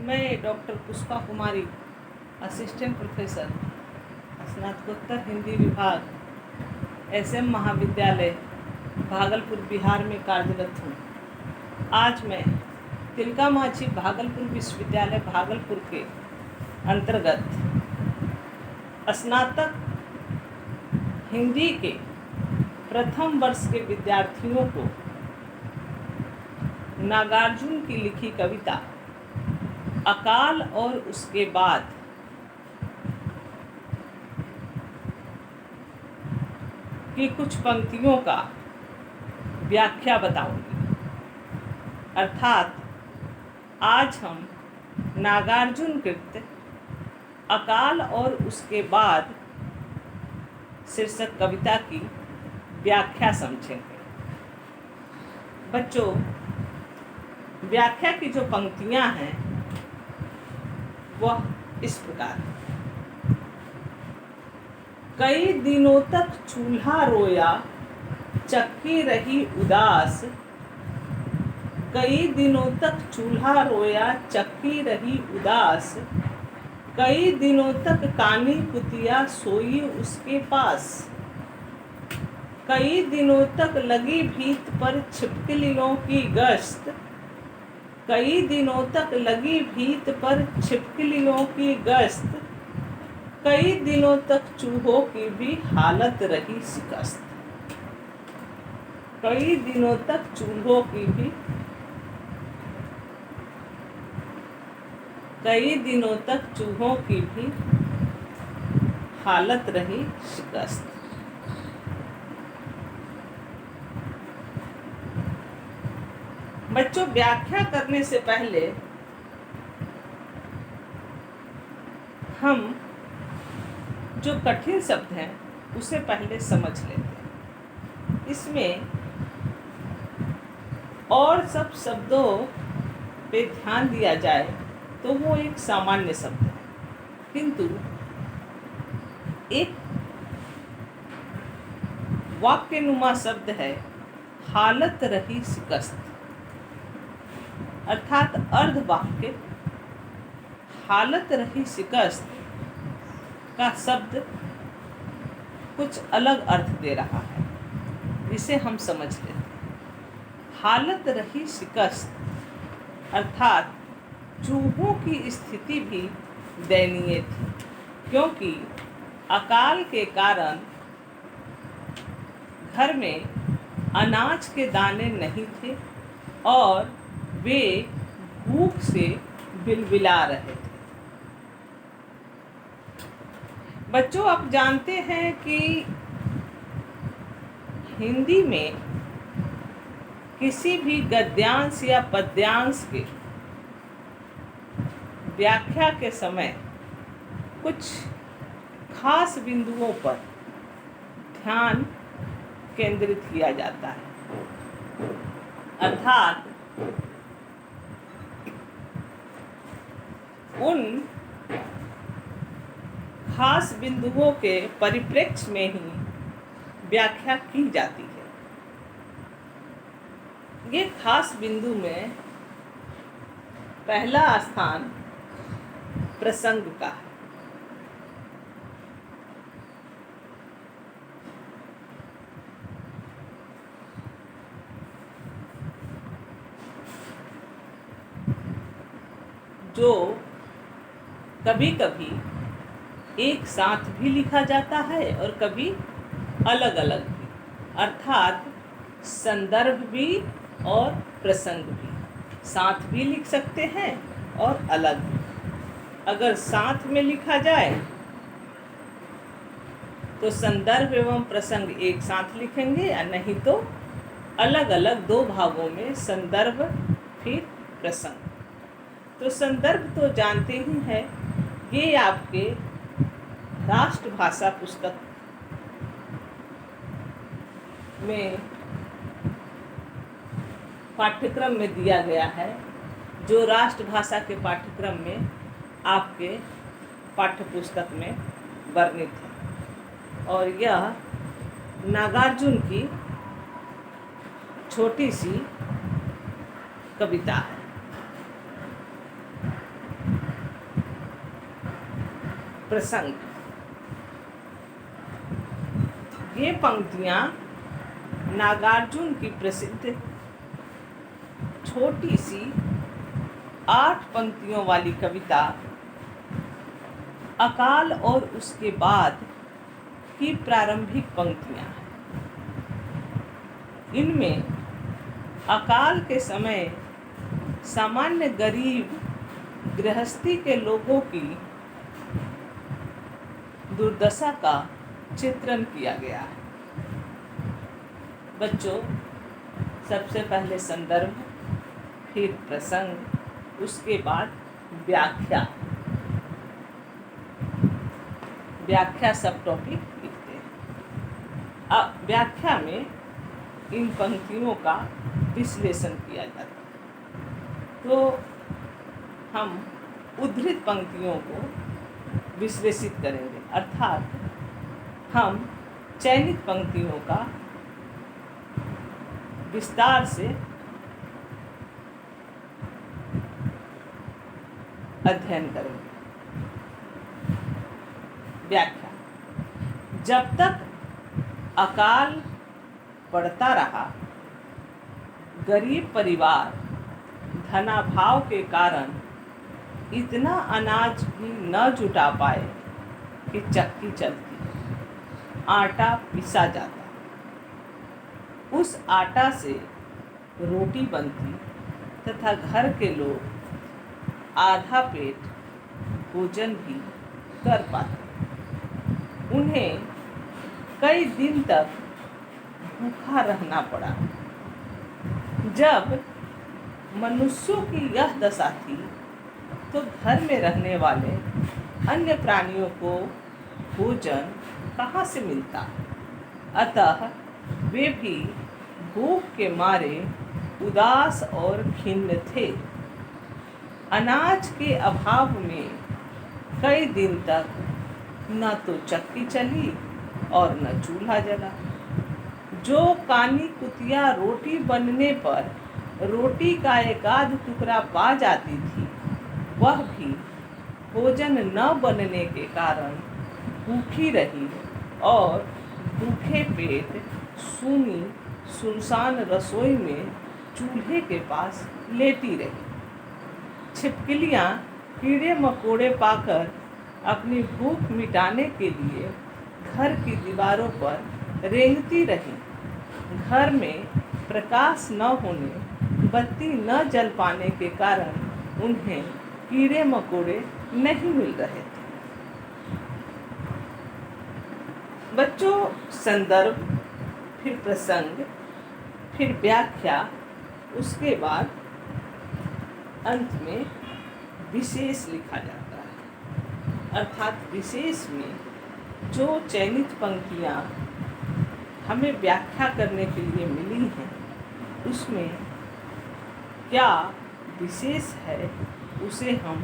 मैं डॉक्टर पुष्पा कुमारी, assistant professor, स्नातकोत्तर हिंदी विभाग, एसएम महाविद्यालय, भागलपुर, बिहार में कार्यरत हूँ। आज मैं तिलका मांझी भागलपुर विश्वविद्यालय भागलपुर के अंतर्गत स्नातक हिंदी के प्रथम वर्ष के विद्यार्थियों को नागार्जुन की लिखी कविता अकाल और उसके बाद की कुछ पंक्तियों का व्याख्या बताऊंगी। अर्थात आज हम नागार्जुन कृत अकाल और उसके बाद शीर्षक कविता की व्याख्या समझेंगे। बच्चों, व्याख्या की जो पंक्तियां हैं वह इस प्रकार है। कई दिनों तक चूल्हा रोया, चक्की रही उदास। कई दिनों तक चूल्हा रोया, चक्की रही उदास। कई दिनों तक कानी कुतिया सोई उसके पास। कई दिनों तक लगी भीत पर छिपकलियों की गश्त। कई दिनों तक लगी भीत पर छिपकलियों की गश्त। कई दिनों तक चूहों की भी हालत रही शिकस्त। कई दिनों तक चूहों की भी कई दिनों तक चूहों की भी हालत रही शिकस्त। बच्चों, व्याख्या करने से पहले हम जो कठिन शब्द हैं उसे पहले समझ लेते हैं। इसमें और सब शब्दों पे ध्यान दिया जाए तो वो एक सामान्य शब्द है, किंतु एक वाक्यनुमा शब्द है हालत रही शिकस्त। अर्थात अर्ध वाक्य हालत रही शिकस्त का शब्द कुछ अलग अर्थ दे रहा है, जिसे हम समझ लेते हैं। हालत रही शिकस्त अर्थात चूहों की स्थिति भी दयनीय थी, क्योंकि अकाल के कारण घर में अनाज के दाने नहीं थे और वे भूख से बिलबिला रहे थे। बच्चों, आप जानते हैं कि हिंदी में किसी भी गद्यांश या पद्यांश के व्याख्या के समय कुछ खास बिंदुओं पर ध्यान केंद्रित किया जाता है। अर्थात उन खास बिंदुओं के परिप्रेक्ष्य में ही व्याख्या की जाती है। ये खास बिंदु में पहला स्थान प्रसंग का है। जो कभी कभी एक साथ भी लिखा जाता है और कभी अलग अलग भी। अर्थात संदर्भ भी और प्रसंग भी साथ भी लिख सकते हैं और अलग भी। अगर साथ में लिखा जाए तो संदर्भ एवं प्रसंग एक साथ लिखेंगे, या नहीं तो अलग अलग दो भागों में संदर्भ फिर प्रसंग। तो संदर्भ तो जानते ही हैं, ये आपके राष्ट्रभाषा पुस्तक में पाठ्यक्रम में दिया गया है, जो राष्ट्रभाषा के पाठ्यक्रम में आपके पाठ्यपुस्तक में वर्णित है। और यह नागार्जुन की छोटी सी कविता है। प्रसंग। ये पंक्तियाँ नागार्जुन की प्रसिद्ध छोटी सी 8 पंक्तियों वाली कविता अकाल और उसके बाद की प्रारंभिक पंक्तियाँ हैं। इनमें अकाल के समय सामान्य गरीब गृहस्थी के लोगों की दुर्दशा का चित्रण किया गया है। बच्चों, सबसे पहले संदर्भ, फिर प्रसंग, उसके बाद व्याख्या। व्याख्या सब टॉपिक लिखते हैं। अब व्याख्या में इन पंक्तियों का विश्लेषण किया जाता है। तो हम उद्धृत पंक्तियों को विश्लेषित करेंगे, अर्थात हम चयनित पंक्तियों का विस्तार से अध्ययन करेंगे। व्याख्या। जब तक अकाल पड़ता रहा, गरीब परिवार धनाभाव के कारण इतना अनाज भी न जुटा पाए कि चक्की चलती, आटा पिसा जाता, उस आटा से रोटी बनती तथा घर के लोग आधा पेट भोजन भी कर पाते। उन्हें कई दिन तक भूखा रहना पड़ा। जब मनुष्यों की यह दशा थी तो घर में रहने वाले अन्य प्राणियों को भोजन कहाँ से मिलता? अतः वे भी भूख के मारे उदास और खिन्न थे। अनाज के अभाव में कई दिन तक न तो चक्की चली और न चूल्हा जला। जो कानी कुतिया रोटी बनने पर रोटी का एक आध टुकड़ा पा जाती थी, वह भी भोजन न बनने के कारण भूखी रही और भूखे पेट सूनी सुनसान रसोई में चूल्हे के पास लेटी रही। छिपकलियाँ कीड़े मकोड़े पाकर अपनी भूख मिटाने के लिए घर की दीवारों पर रेंगती रही। घर में प्रकाश न होने, बत्ती न जल पाने के कारण उन्हें कीड़े मकोड़े नहीं मिल रहे थे। बच्चों, संदर्भ, फिर प्रसंग, फिर व्याख्या, उसके बाद अंत में विशेष लिखा जाता है। अर्थात विशेष में जो चयनित पंक्तियाँ हमें व्याख्या करने के लिए मिली हैं, उसमें क्या विशेष है उसे हम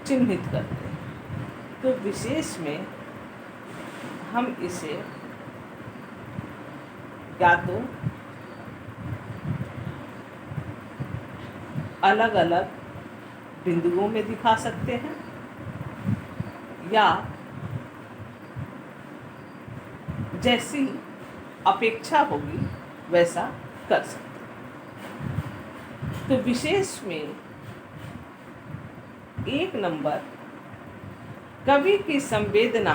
चिन्हित करते हैं। तो विशेष में हम इसे या तो अलग अलग बिंदुओं में दिखा सकते हैं या जैसी अपेक्षा होगी वैसा कर सकते हैं। तो विशेष में 1 नंबर, कवि की संवेदना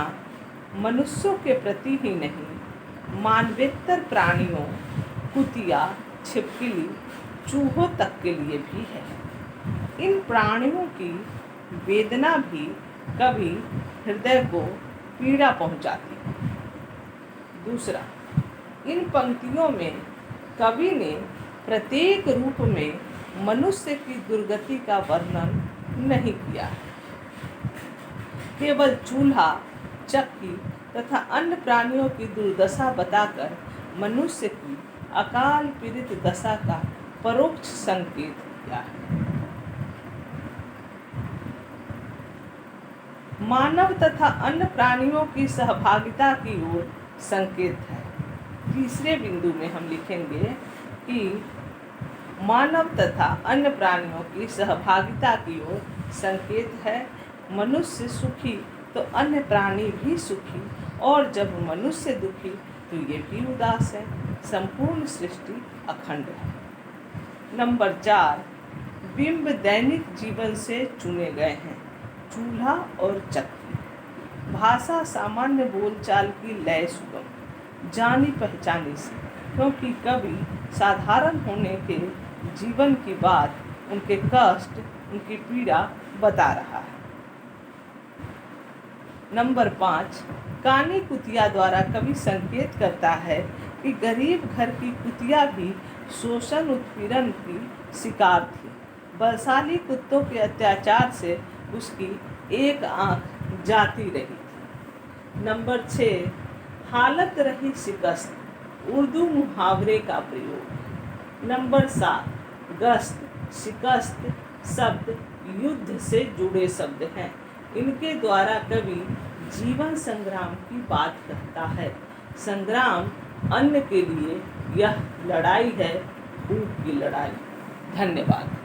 मनुष्यों के प्रति ही नहीं, मानवेतर प्राणियों, कुतिया, छिपकली, चूहों तक के लिए भी है। इन प्राणियों की वेदना भी कभी हृदय को पीड़ा पहुंचाती है। दूसरा, इन पंक्तियों में कवि ने प्रत्येक रूप में मनुष्य की दुर्गति का वर्णन नहीं किया है। केवल चूल्हा, चक्की तथा अन्य प्राणियों की दुर्दशा बताकर मनुष्य की अकाल पीड़ित दशा का परोक्ष संकेत किया है। मानव तथा अन्य प्राणियों की सहभागिता की ओर संकेत है। तीसरे बिंदु में हम लिखेंगे कि मानव तथा अन्य प्राणियों की सहभागिता की ओर संकेत है। मनुष्य सुखी तो अन्य प्राणी भी सुखी, और जब मनुष्य दुखी तो ये भी उदास है। संपूर्ण सृष्टि अखंड है। नंबर 4, बिंब दैनिक जीवन से चुने गए हैं। चूल्हा और चक्की। भाषा सामान्य बोलचाल की लय सुगम, जानी पहचानी से, क्योंकि कवि साधारण होने के जीवन की बात, उनके कष्ट, उनकी पीड़ा बता रहा है। नंबर 5, कानी कुतिया द्वारा कवि संकेत करता है कि गरीब घर की कुतिया भी शोषण उत्पीड़न की शिकार थी। बलशाली कुत्तों के अत्याचार से उसकी एक आंख जाती रही थी। नंबर 6, हालत रही शिकस्त। उर्दू मुहावरे का प्रयोग। नंबर 7, गस्त, शिकस्त शब्द युद्ध से जुड़े शब्द हैं। इनके द्वारा कवि जीवन संग्राम की बात कहता है। संग्राम अन्न के लिए, यह लड़ाई है भूख की लड़ाई। धन्यवाद।